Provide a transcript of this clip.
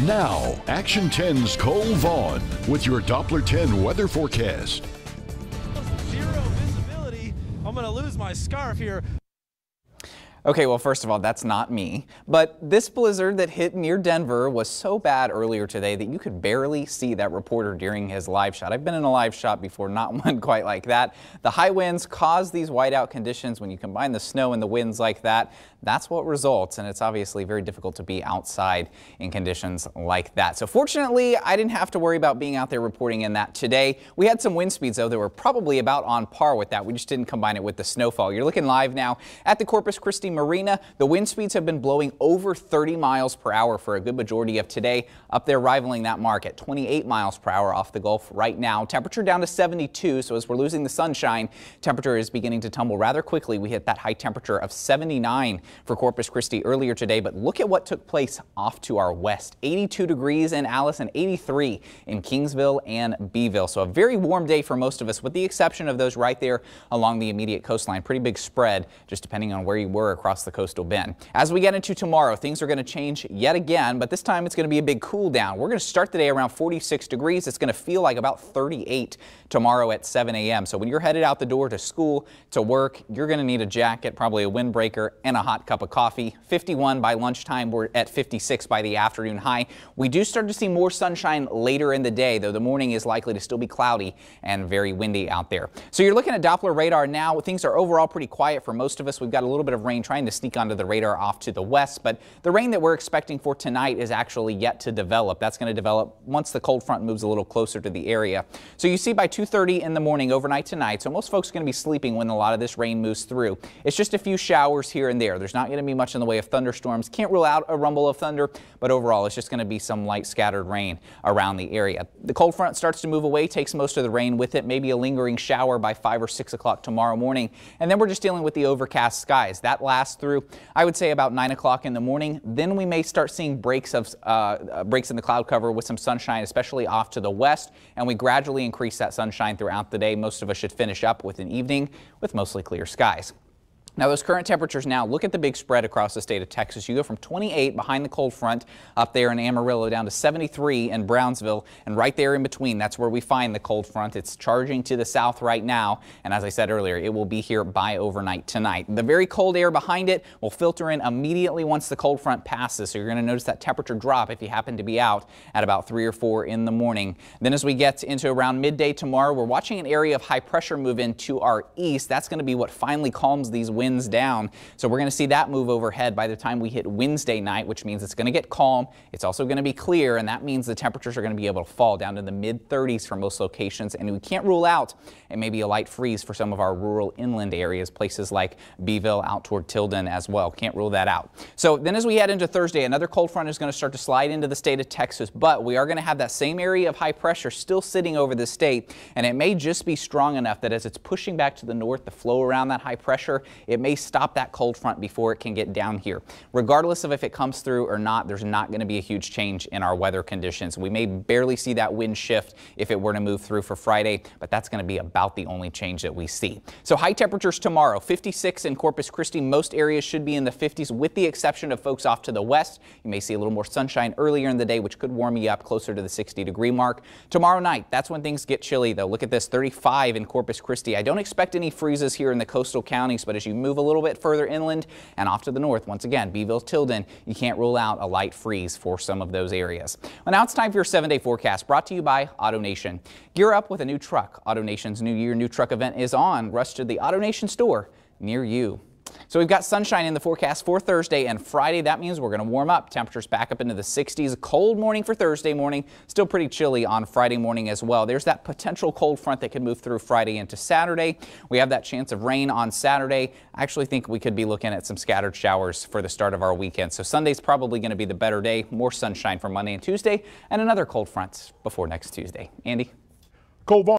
Now, Action 10's Cole Vaughn with your Doppler 10 weather forecast. Zero visibility. I'm going to lose my scarf here. Okay, well, first of all, that's not me. But this blizzard that hit near Denver was so bad earlier today that you could barely see that reporter during his live shot. I've been in a live shot before, not one quite like that. The high winds cause these whiteout conditions. When you combine the snow and the winds like that, that's what results. And it's obviously very difficult to be outside in conditions like that. So fortunately, I didn't have to worry about being out there reporting in that today. We had some wind speeds, though, that were probably about on par with that. We just didn't combine it with the snowfall. You're looking live now at the Corpus Christi Marina. The wind speeds have been blowing over 30 miles per hour for a good majority of today, up there rivaling that mark at 28 miles per hour off the Gulf right now. Temperature down to 72, so as we're losing the sunshine, temperature is beginning to tumble rather quickly. We hit that high temperature of 79 for Corpus Christi earlier today, but look at what took place off to our west. 82 degrees in Alice and 83 in Kingsville and Beeville. So a very warm day for most of us, with the exception of those right there along the immediate coastline. Pretty big spread, just depending on where you were across the coastal bend. As we get into tomorrow, things are going to change yet again, but this time it's going to be a big cool down. We're going to start the day around 46 degrees. It's going to feel like about 38 tomorrow at 7 a.m. So when you're headed out the door to school, to work, you're going to need a jacket, probably a windbreaker, and a hot cup of coffee. 51 by lunchtime. We're at 56 by the afternoon high. We do start to see more sunshine later in the day, though the morning is likely to still be cloudy and very windy out there. So you're looking at Doppler radar now. Things are overall pretty quiet for most of us. We've got a little bit of rain trying to sneak onto the radar off to the west, but the rain that we're expecting for tonight is actually yet to develop. That's going to develop once the cold front moves a little closer to the area. So you see by 2:30 in the morning overnight tonight, so most folks are going to be sleeping when a lot of this rain moves through. It's just a few showers here and there. There's not going to be much in the way of thunderstorms. Can't rule out a rumble of thunder, but overall it's just going to be some light scattered rain around the area. The cold front starts to move away, takes most of the rain with it, maybe a lingering shower by 5 or 6 o'clock tomorrow morning, and then we're just dealing with the overcast skies. That lasts through, I would say, about 9 o'clock in the morning. Then we may start seeing breaks in the cloud cover with some sunshine, especially off to the west, and we gradually increase that sunshine throughout the day. Most of us should finish up with an evening with mostly clear skies. Now, those current temperatures now, look at the big spread across the state of Texas. You go from 28 behind the cold front up there in Amarillo down to 73 in Brownsville, and right there in between, that's where we find the cold front. It's charging to the south right now, and as I said earlier, it will be here by overnight tonight. The very cold air behind it will filter in immediately once the cold front passes, so you're going to notice that temperature drop if you happen to be out at about 3 or 4 in the morning. Then as we get into around midday tomorrow, we're watching an area of high pressure move in to our east. That's going to be what finally calms these winds down. So we're going to see that move overhead by the time we hit Wednesday night, which means it's going to get calm. It's also going to be clear, and that means the temperatures are going to be able to fall down to the mid-30s for most locations, and we can't rule out it may be a light freeze for some of our rural inland areas, places like Beeville out toward Tilden as well. Can't rule that out. So then as we head into Thursday, another cold front is going to start to slide into the state of Texas, but we are going to have that same area of high pressure still sitting over the state, and it may just be strong enough that as it's pushing back to the north, the flow around that high pressure, it may stop that cold front before it can get down here. Regardless of if it comes through or not, there's not going to be a huge change in our weather conditions. We may barely see that wind shift if it were to move through for Friday, but that's going to be about the only change that we see. So high temperatures tomorrow, 56 in Corpus Christi. Most areas should be in the 50s with the exception of folks off to the west. You may see a little more sunshine earlier in the day, which could warm you up closer to the 60-degree mark. Tomorrow night, that's when things get chilly, though. Look at this, 35 in Corpus Christi. I don't expect any freezes here in the coastal counties, but as you move a little bit further inland and off to the north, once again, Beeville, Tilden, you can't rule out a light freeze for some of those areas. Well, now it's time for your 7-day forecast, brought to you by AutoNation. Gear up with a new truck. AutoNation's New Year, New Truck event is on. Rush to the AutoNation store near you. So we've got sunshine in the forecast for Thursday and Friday. That means we're going to warm up. Temperatures back up into the 60s. A cold morning for Thursday morning. Still pretty chilly on Friday morning as well. There's that potential cold front that could move through Friday into Saturday. We have that chance of rain on Saturday. I actually think we could be looking at some scattered showers for the start of our weekend. So Sunday's probably going to be the better day. More sunshine for Monday and Tuesday, and another cold front before next Tuesday. Andy? Cole Vaughn.